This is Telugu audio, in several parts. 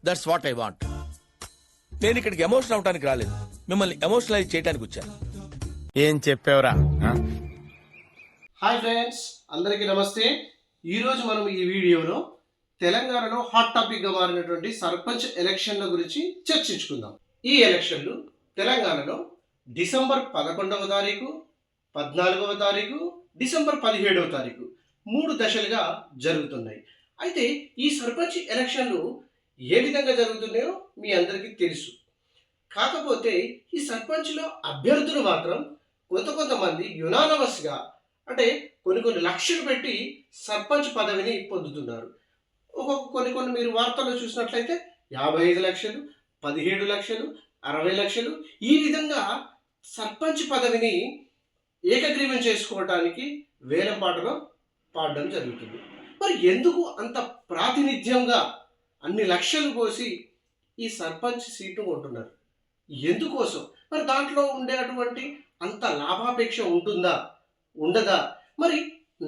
That's what I want. నేను ఇక్కడికి ఎమోషనల్ అవడానికి రాలేదు, మిమ్మల్ని ఎమోషనలైజ్ చేయడానికి వచ్చాను. ఏం చెప్పావురా? హాయ్ ఫ్రెండ్స్, అందరికీ నమస్తే. ఈరోజు మనం ఈ వీడియోలో తెలంగాణలో హాట్ టాపిక్గా మారినటువంటి సర్పంచ్ ఎలక్షన్ల గురించి చర్చించుకుందాం. ఈ ఎలక్షన్లు తెలంగాణలో డిసెంబర్ 11వ తారీఖు, 14వ తారీఖు, డిసెంబర్ 17వ తారీఖు 3 దశలుగా జరుగుతున్నాయి. అయితే ఈ సర్పంచ్ ఎలక్షన్లు ఏ విధంగా జరుగుతున్నాయో మీ అందరికీ తెలుసు. కాకపోతే ఈ సర్పంచ్లో అభ్యర్థులు మాత్రం కొంతమంది యునానమస్గా, అంటే కొన్ని లక్షలు పెట్టి సర్పంచ్ పదవిని పొందుతున్నారు. కొన్ని మీరు వార్తల్లో చూసినట్లయితే 55 లక్షలు, 17 లక్షలు, 60 లక్షలు ఈ విధంగా సర్పంచ్ పదవిని ఏకగ్రీవం చేసుకోవటానికి వేలం పాటలో పాడడం జరుగుతుంది. మరి ఎందుకు అంత ప్రాతినిధ్యంగా అన్ని లక్షలు పోసి ఈ సర్పంచ్ సీటు కొంటున్నారు? ఎందుకోసం? మరి దాంట్లో ఉండేటువంటి అంత లాభాపేక్ష ఉంటుందా, ఉండదా? మరి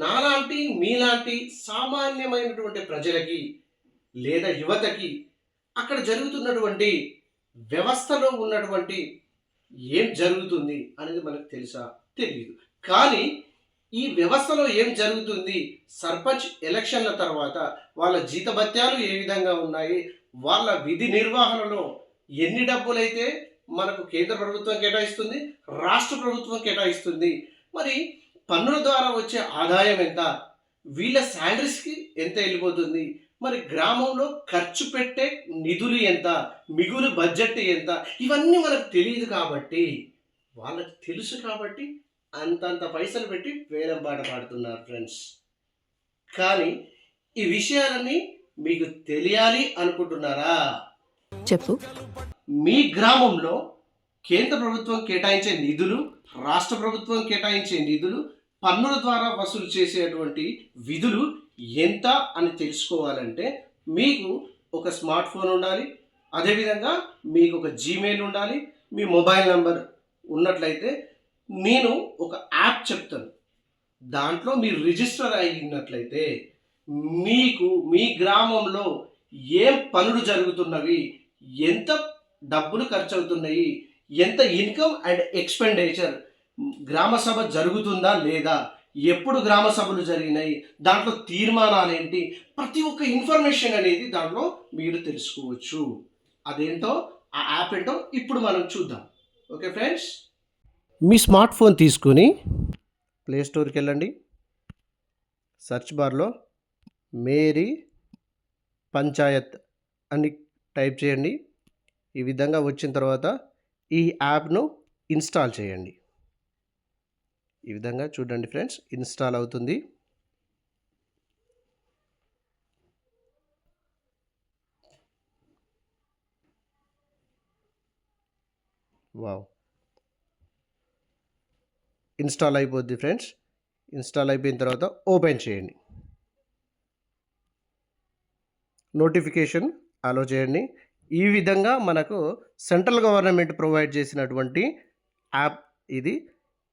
నాలాంటి మీలాంటి సామాన్యమైనటువంటి ప్రజలకి లేదా యువతకి అక్కడ జరుగుతున్నటువంటి వ్యవస్థలో ఉన్నటువంటి ఏం జరుగుతుంది అనేది మనకు తెలుసా? తెలియదు. కానీ ఈ వ్యవస్థలో ఏం జరుగుతుంది, సర్పంచ్ ఎలక్షన్ల తర్వాత వాళ్ళ జీతభత్యాలు ఏ విధంగా ఉన్నాయి, వాళ్ళ విధి నిర్వహణలో ఎన్ని డబ్బులైతే మనకు కేంద్ర ప్రభుత్వం కేటాయిస్తుంది, రాష్ట్ర ప్రభుత్వం కేటాయిస్తుంది, మరి పన్నుల ద్వారా వచ్చే ఆదాయం ఎంత, వీళ్ళ శాలరీస్కి ఎంత వెళ్ళిపోతుంది, మరి గ్రామంలో ఖర్చు పెట్టే నిధులు ఎంత, మిగులు బడ్జెట్ ఎంత, ఇవన్నీ మనకు తెలియదు. కాబట్టి వాళ్ళకి తెలుసు కాబట్టి అంతంత పైసలు పెట్టి వేలం పాట పాడుతున్నారు ఫ్రెండ్స్. కానీ ఈ విషయాలన్నీ మీకు తెలియాలి అనుకుంటున్నారా? చెప్పు. మీ గ్రామంలో కేంద్ర ప్రభుత్వం కేటాయించే నిధులు, రాష్ట్ర ప్రభుత్వం కేటాయించే నిధులు, పన్నుల ద్వారా వసూలు చేసేటువంటి విధులు ఎంత అని తెలుసుకోవాలంటే మీకు ఒక స్మార్ట్ ఫోన్ ఉండాలి, అదేవిధంగా మీకు ఒక జీమెయిల్ ఉండాలి, మీ మొబైల్ నంబర్ ఉన్నట్లయితే నేను ఒక యాప్ చెప్తాను. దాంట్లో మీరు రిజిస్టర్ అయినట్లయితే మీకు మీ గ్రామంలో ఏం పనులు జరుగుతున్నవి, ఎంత డబ్బులు ఖర్చు అవుతున్నాయి, ఎంత ఇన్కమ్ అండ్ ఎక్స్పెండిచర్, గ్రామ సభ జరుగుతుందా లేదా, ఎప్పుడు గ్రామ సభలు జరిగినాయి, దాంట్లో తీర్మానాలు ఏంటి, ప్రతి ఒక్క ఇన్ఫర్మేషన్ అనేది దాంట్లో మీరు తెలుసుకోవచ్చు. అదేంటో ఆ యాప్ ఏంటో ఇప్పుడు మనం చూద్దాం. ఓకే ఫ్రెండ్స్, మీ స్మార్ట్ ఫోన్ తీసుకొని ప్లే స్టోర్కి వెళ్ళండి. సెర్చ్ బార్లో మేరీ పంచాయత్ అని టైప్ చేయండి. ఈ విధంగా వచ్చిన తర్వాత ఈ యాప్ను ఇన్స్టాల్ చేయండి. ఈ విధంగా చూడండి ఫ్రెండ్స్, ఇన్స్టాల్ అవుతుంది. వావ్, ఇన్స్టాల్ అయిపోద్ది ఫ్రెండ్స్. ఇన్స్టాల్ అయిపోయిన తర్వాత ఓపెన్ చేయండి. నోటిఫికేషన్ అలో చేయండి. ఈ విధంగా మనకు సెంట్రల్ గవర్నమెంట్ ప్రొవైడ్ చేసినటువంటి యాప్ ఇది.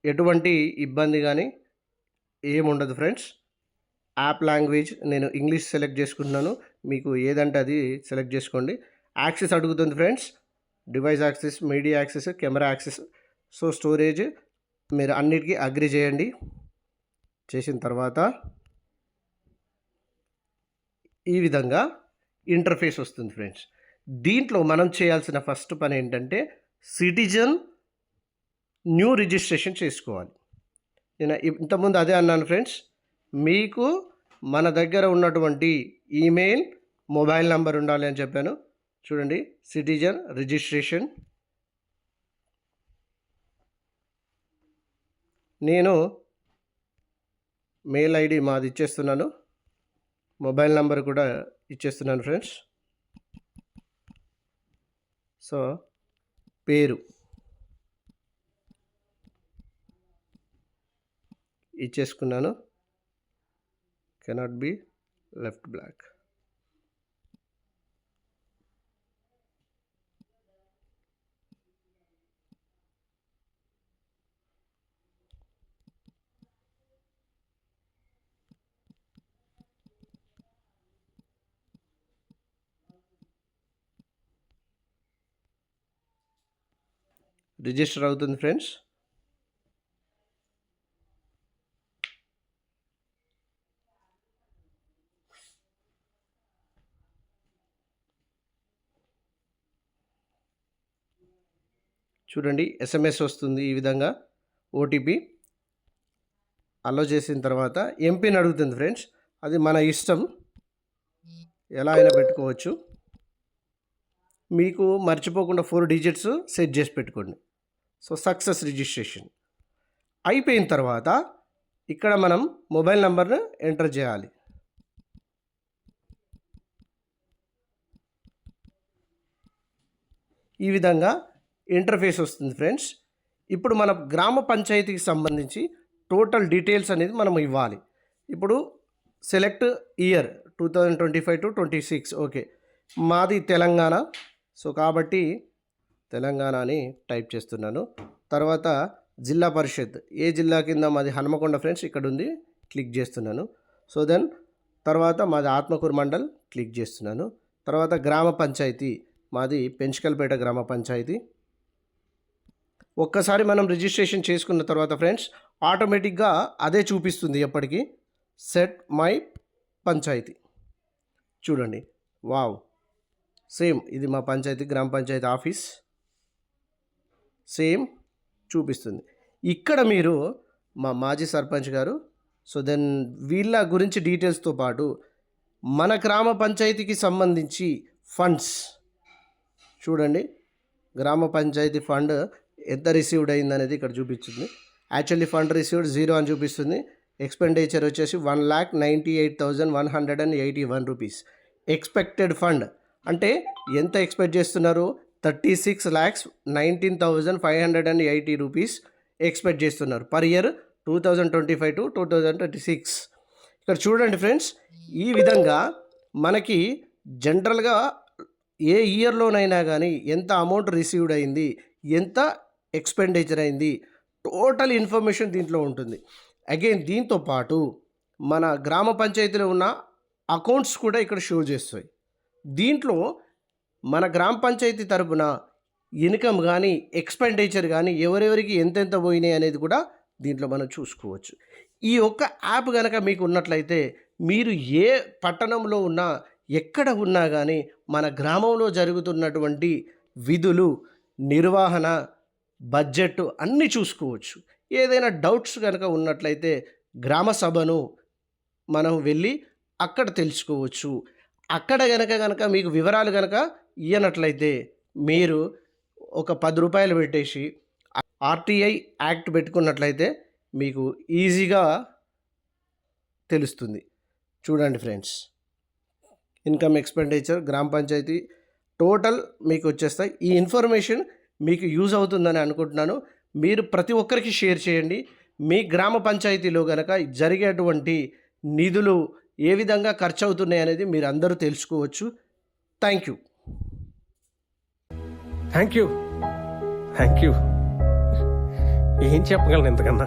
ఎటువంటి ఇబ్బంది కానీ ఏముండదు ఫ్రెండ్స్. యాప్ లాంగ్వేజ్ నేను ఇంగ్లీష్ సెలెక్ట్ చేసుకుంటున్నాను, మీకు ఏదంటే అది సెలెక్ట్ చేసుకోండి. యాక్సెస్ అడుగుతుంది friends, device access, media access, camera access, so storage మీరు అన్నిటికీ అగ్రి చేయండి. చేసిన తర్వాత ఈ విధంగా ఇంటర్ఫేస్ వస్తుంది ఫ్రెండ్స్. దీంట్లో మనం చేయాల్సిన ఫస్ట్ పని ఏంటంటే సిటిజన్ న్యూ రిజిస్ట్రేషన్ చేసుకోవాలి. నేను ఇంతకుముందు అదే అన్నాను ఫ్రెండ్స్, మీకు మన దగ్గర ఉన్నటువంటి ఈమెయిల్, మొబైల్ నంబర్ ఉండాలి అని చెప్పాను. చూడండి, సిటిజన్ రిజిస్ట్రేషన్. నేను మెయిల్ ఐడి మాది ఇచ్చేస్తున్నాను, మొబైల్ నంబర్ కూడా ఇచ్చేస్తున్నాను ఫ్రెండ్స్. సో పేరు ఇచ్చేసుకున్నాను. Cannot be left blank. Register అవుతుంది ఫ్రెండ్స్. చూడండి SMS వస్తుంది ఈ విధంగా ఓటీపీ. అలో చేసిన తర్వాత ఎంపిన్ అడుగుతుంది ఫ్రెండ్స్. అది మన ఇష్టం, ఎలా అయినా పెట్టుకోవచ్చు. మీకు మర్చిపోకుండా 4 డిజిట్స్ సెట్ చేసి పెట్టుకోండి. సో సక్సెస్ రిజిస్ట్రేషన్ అయిపోయిన తర్వాత ఇక్కడ మనం మొబైల్ నెంబర్ను ఎంటర్ చేయాలి. ఈ విధంగా ఇంటర్ఫేస్ వస్తుంది ఫ్రెండ్స్. ఇప్పుడు మన గ్రామ పంచాయతీకి సంబంధించి టోటల్ డీటెయిల్స్ అనేది మనం ఇవ్వాలి. ఇప్పుడు సెలెక్ట్ ఇయర్ 2025 to 26. ఓకే, మాది తెలంగాణ. సో కాబట్టి తెలంగాణ అని టైప్ చేస్తున్నాను. తర్వాత జిల్లా పరిషత్ ఏ జిల్లా కింద మాది హనుమకొండ ఫ్రెండ్స్, ఇక్కడ ఉంది, క్లిక్ చేస్తున్నాను. సో దెన్ తర్వాత మాది ఆత్మకూరు మండల్, క్లిక్ చేస్తున్నాను. తర్వాత గ్రామ పంచాయతీ మాది పెంచకల్పేట గ్రామ పంచాయతీ. ఒక్కసారి మనం రిజిస్ట్రేషన్ చేసుకున్న తర్వాత ఫ్రెండ్స్ ఆటోమేటిక్గా అదే చూపిస్తుంది ఎప్పటికీ. సెట్ మై పంచాయతీ చూడండి, వావ్, సేమ్ ఇది మా పంచాయతీ గ్రామ పంచాయతీ ఆఫీస్ సేమ్ చూపిస్తుంది. ఇక్కడ మీరు మా మాజీ సర్పంచ్ గారు, సో దెన్ వీళ్ళ గురించి డీటెయిల్స్తో పాటు మన గ్రామ పంచాయతీకి సంబంధించి ఫండ్స్ చూడండి. గ్రామ పంచాయతీ ఫండ్ ఎంత రిసీవ్డ్ అయింది అనేది ఇక్కడ చూపిస్తుంది. యాక్చువల్లీ ఫండ్ రిసీవ్డ్ 0 అని చూపిస్తుంది. ఎక్స్పెండిచర్ వచ్చేసి 1,98,181 రూపీస్. ఎక్స్పెక్టెడ్ ఫండ్ అంటే ఎంత ఎక్స్పెక్ట్ చేస్తున్నారు, 36,19,580 రూపీస్ ఎక్స్పెక్ట్ చేస్తున్నారు పర్ ఇయర్ 2025 to 2026. ఇక్కడ చూడండి ఫ్రెండ్స్, ఈ విధంగా మనకి జనరల్గా ఏ ఇయర్లోనైనా కానీ ఎంత అమౌంట్ రిసీవ్డ్ అయింది, ఎంత ఎక్స్పెండిచర్ అయింది, టోటల్ ఇన్ఫర్మేషన్ దీంట్లో ఉంటుంది. అగైన్ దీంతో పాటు మన గ్రామ పంచాయతీలో ఉన్న అకౌంట్స్ కూడా ఇక్కడ షో చేస్తాయి. దీంట్లో మన గ్రామ పంచాయతీ తరపున ఇన్కమ్ కానీ ఎక్స్పెండిచర్ కానీ ఎవరెవరికి ఎంతెంత పోయినాయి అనేది కూడా దీంట్లో మనం చూసుకోవచ్చు. ఈ ఒక్క యాప్ కనుక మీకు ఉన్నట్లయితే మీరు ఏ పట్టణంలో ఉన్నా ఎక్కడ ఉన్నా కానీ మన గ్రామంలో జరుగుతున్నటువంటి విధులు, నిర్వహణ, బడ్జెట్ అన్నీ చూసుకోవచ్చు. ఏదైనా డౌట్స్ కనుక ఉన్నట్లయితే గ్రామ సభను మనం వెళ్ళి అక్కడ తెలుసుకోవచ్చు. అక్కడ కనుక మీకు వివరాలు కనుక ఇవ్వనట్లయితే మీరు ఒక 10 రూపాయలు పెట్టేసి RTI యాక్ట్ పెట్టుకున్నట్లయితే మీకు ఈజీగా తెలుస్తుంది. చూడండి ఫ్రెండ్స్, ఇన్కమ్, ఎక్స్పెండిచర్, గ్రామ పంచాయతీ టోటల్ మీకు వచ్చేస్తాయి. ఈ ఇన్ఫర్మేషన్ మీకు యూజ్ అవుతుందని అనుకుంటున్నాను. మీరు ప్రతి ఒక్కరికి షేర్ చేయండి. మీ గ్రామ పంచాయతీలో కనుక జరిగేటువంటి నిధులు ఏ విధంగా ఖర్చు అవుతున్నాయి అనేది మీరు అందరూ తెలుసుకోవచ్చు. Thank you. Thank you. ఏం చెప్పగలను ఇంతకన్నా.